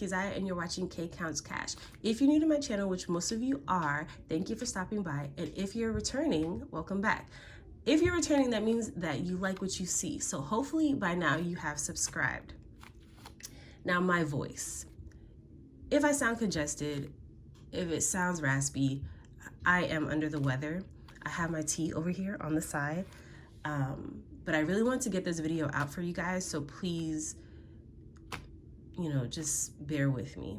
Keziah, and you're watching K Counts Cash. If you're new to my channel, which most of you are, thank you for stopping by. And if you're returning, welcome back. If you're returning, that means that you like what you see. So hopefully by now you have subscribed. Now my voice. If I sound congested, if it sounds raspy, I am under the weather. I have my tea over here on the side. But I really want to get this video out for you guys, so please, just bear with me.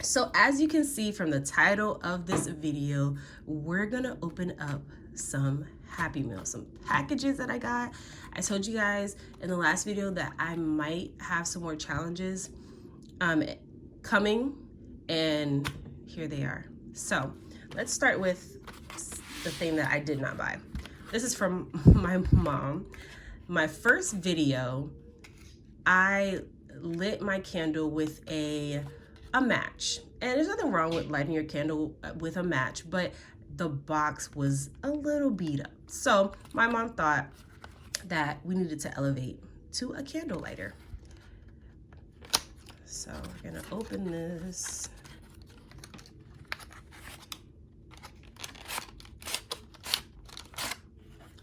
So as you can see from the title of this video, we're gonna open up some Happy Meals, some packages that I got. I told you guys in the last video that I might have some more challenges coming, and here they are. So let's start with the thing that I did not buy. This is from my mom. My first video, I lit my candle with a match. And there's nothing wrong with lighting your candle with a match, but the box was a little beat up. So my mom thought that we needed to elevate to a candle lighter. So we're gonna open this.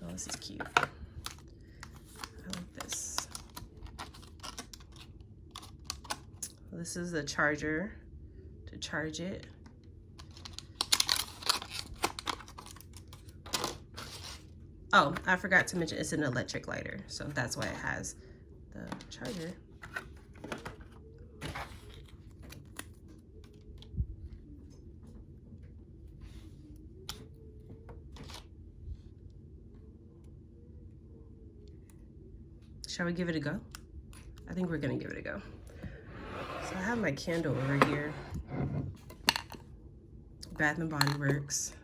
Oh, this is cute. I like this. This is the charger to charge it. Oh, I forgot to mention it's an electric lighter, so that's why it has the charger. Shall we give it a go? I think we're gonna give it a go. So I have my candle over here. Bath and Body Works.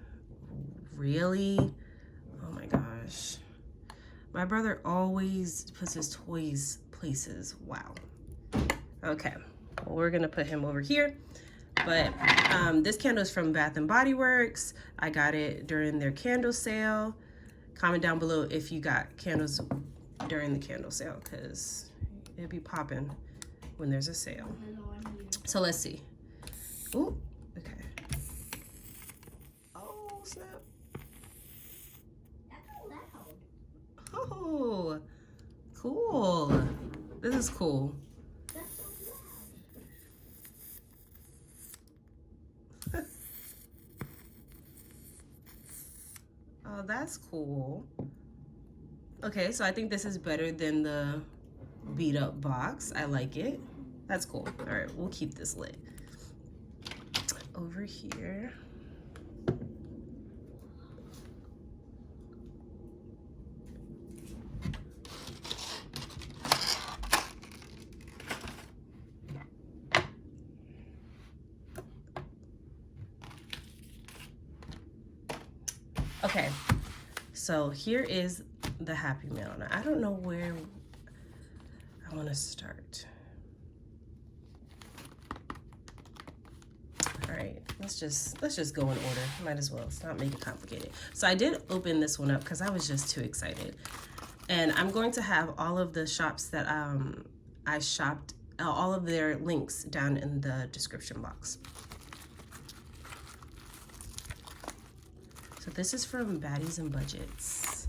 Really? Oh my gosh. My brother always puts his toys places. Wow. Okay, well, we're gonna put him over here. But this candle is from Bath and Body Works. I got it during their candle sale. Comment down below if you got candles during the candle sale, because it'd be popping when there's a sale. So let's see. Ooh, okay. Oh, snap. Oh, cool. This is cool. Oh, that's cool. Okay, so I think this is better than the beat up box. I like it. That's cool. All right, we'll keep this lit. Over here. Okay, so here is the Happy Meal. Now, I don't know where I want to start. All right, let's just go in order. Might as well. Let's not make it complicated. So I did open this one up because I was just too excited, and I'm going to have all of the shops that I shopped, all of their links down in the description box. So this is from Baddies and Budgets.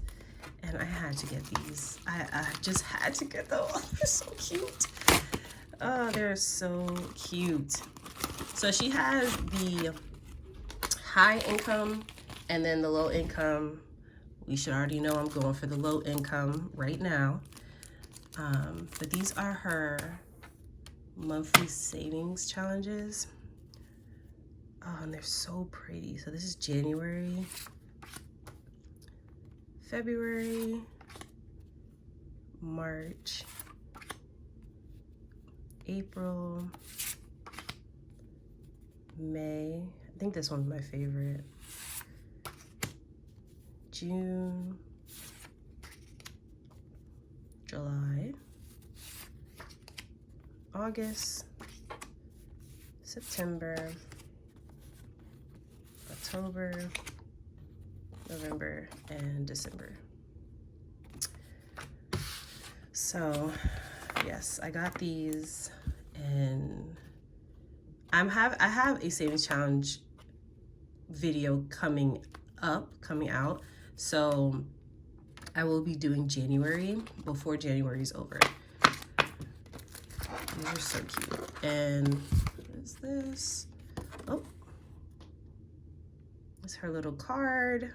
And I had to get these. I just had to get them. Oh, they're so cute. Oh, they're so cute. So she has the high income and then the low income. We should already know I'm going for the low income right now. But these are her monthly savings challenges. Oh, and they're so pretty. So this is January, February, March, April, May. I think this one's my favorite. June, July, August, September, October, November, and December. So yes, I got these, and I have a savings challenge video coming out. So I will be doing January before January is over. These are so cute. And what is this? Oh, it's her little card.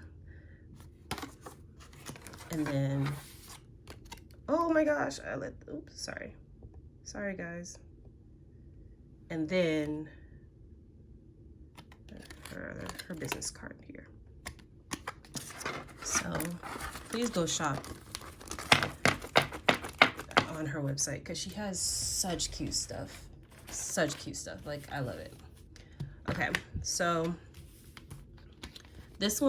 And then, oh my gosh, oops, sorry guys. And then her business card here. So please go shop on her website because she has such cute stuff. Like, I love it. Okay, so this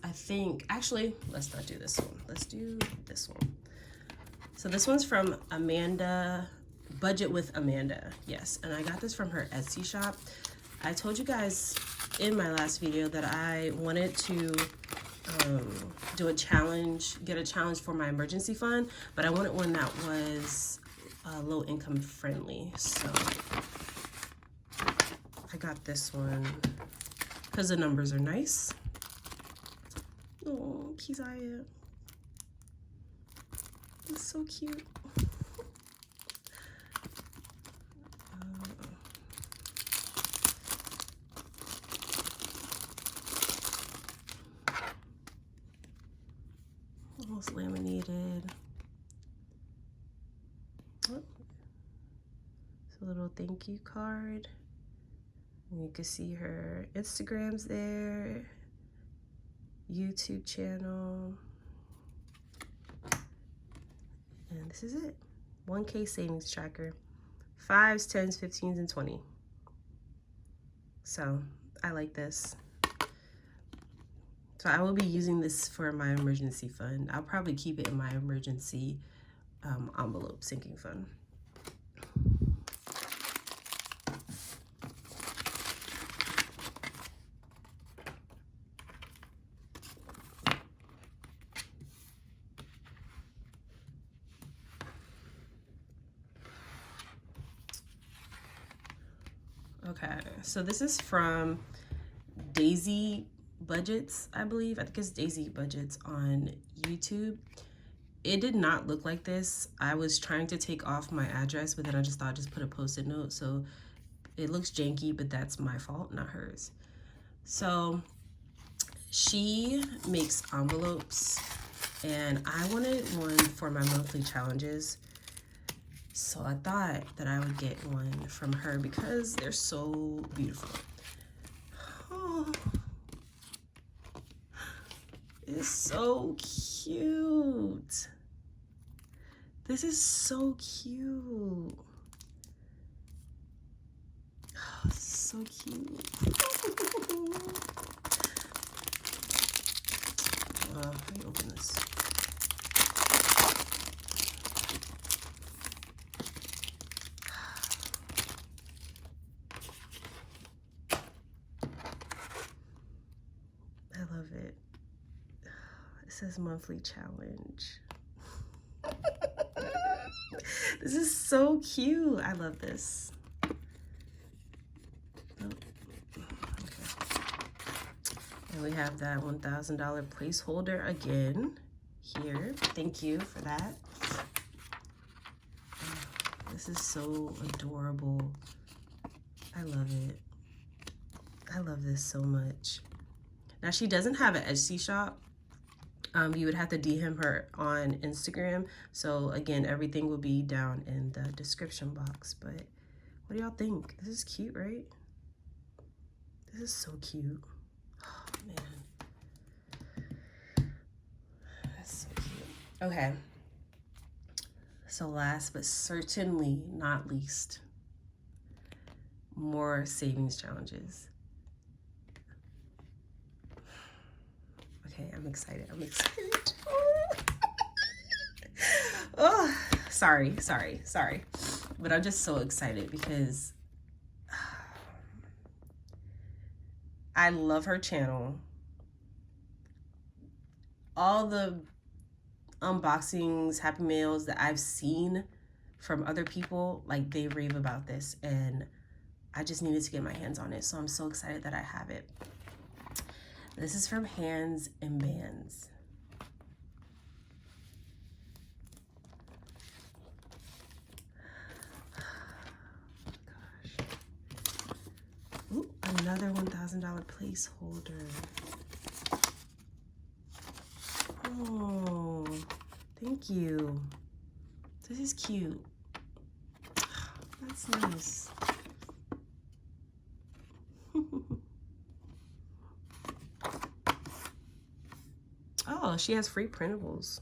I think, actually, let's not do this one. Let's do this one. So this one's from Amanda, Budget with Amanda. Yes, and I got this from her Etsy shop. I told you guys in my last video that I wanted to do a challenge, get a challenge for my emergency fund, but I wanted one that was low income friendly. So I got this one because the numbers are nice. Oh, Keziah. It's so cute. Almost laminated. Oh. It's a little thank you card. And you can see her Instagram's there, YouTube channel. And this is it. 1K savings tracker. 5s, 10s, 15s, and 20. So I like this. So I will be using this for my emergency fund. I'll probably keep it in my emergency envelope sinking fund. Okay, so this is from Daisy Budgets, I believe. I think it's Daisy Budgets on YouTube. It did not look like this. I was trying to take off my address, but then I just thought I'd just put a post-it note. So it looks janky, but that's my fault, not hers. So she makes envelopes, and I wanted one for my monthly challenges. So I thought that I would get one from her because they're so beautiful. Oh, it's so cute. This is so cute. Oh, so cute. Let me open this. I love it. It says monthly challenge. This is so cute. I love this. Oh, okay. And we have that $1,000 placeholder again here. Thank you for that. Oh, this is so adorable. I love it. I love this so much. Now, she doesn't have an Etsy shop. You would have to DM her on Instagram. So again, everything will be down in the description box. But what do y'all think? This is cute, right? This is so cute. Oh, man. That's so cute. Okay. So last but certainly not least, more savings challenges. Okay, I'm excited. Oh, sorry. But I'm just so excited because I love her channel. All the unboxings, Happy Mails that I've seen from other people, like, they rave about this, and I just needed to get my hands on it, so I'm so excited that I have it. This is from Hands and Bands. Gosh. Ooh, another $1,000 placeholder. Oh, thank you. This is cute. That's nice. Oh, she has free printables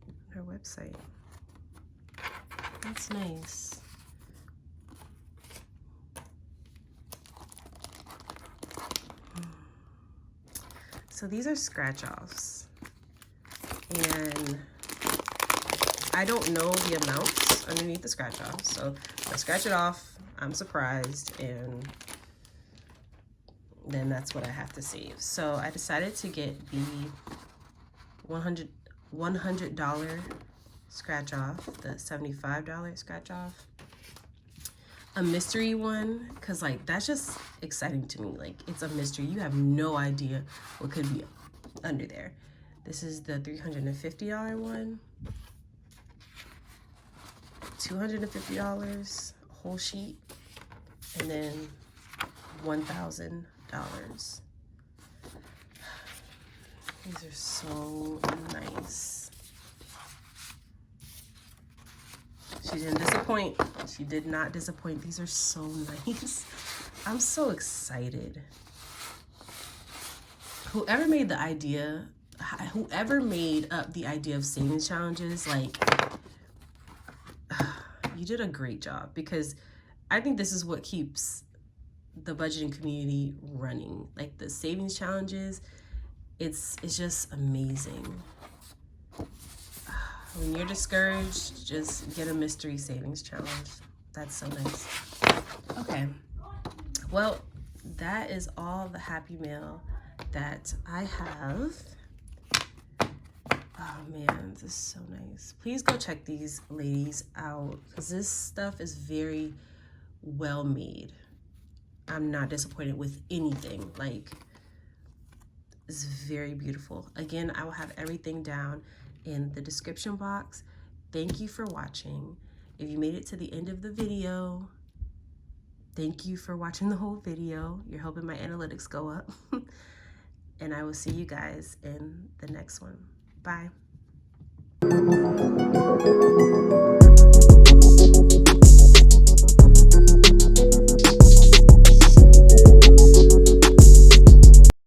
on her website. That's nice. So these are scratch-offs, and I don't know the amounts underneath the scratch-off, so I scratch it off, I'm surprised, and then that's what I have to save. So I decided to get the $100 scratch off, the $75 scratch off, a mystery one, because like that's just exciting to me. Like, it's a mystery, you have no idea what could be under there. This is the $350 one, $250 whole sheet, and then $1,000. These are so nice. She didn't disappoint. She did not disappoint. These are so nice. I'm so excited. Whoever made the idea, whoever made up the idea of savings challenges, like, you did a great job, because I think this is what keeps the budgeting community running. Like, the savings challenges, it's just amazing. When you're discouraged, just get a mystery savings challenge. That's so nice. Okay, well, that is all the happy mail that I have. Oh man, this is so nice. Please go check these ladies out, because this stuff is very well made. I'm not disappointed with anything. Like, it's very beautiful. Again, I will have everything down in the description box. Thank you for watching. If you made it to the end of the video, thank you for watching the whole video. You're helping my analytics go up. And I will see you guys in the next one. Bye.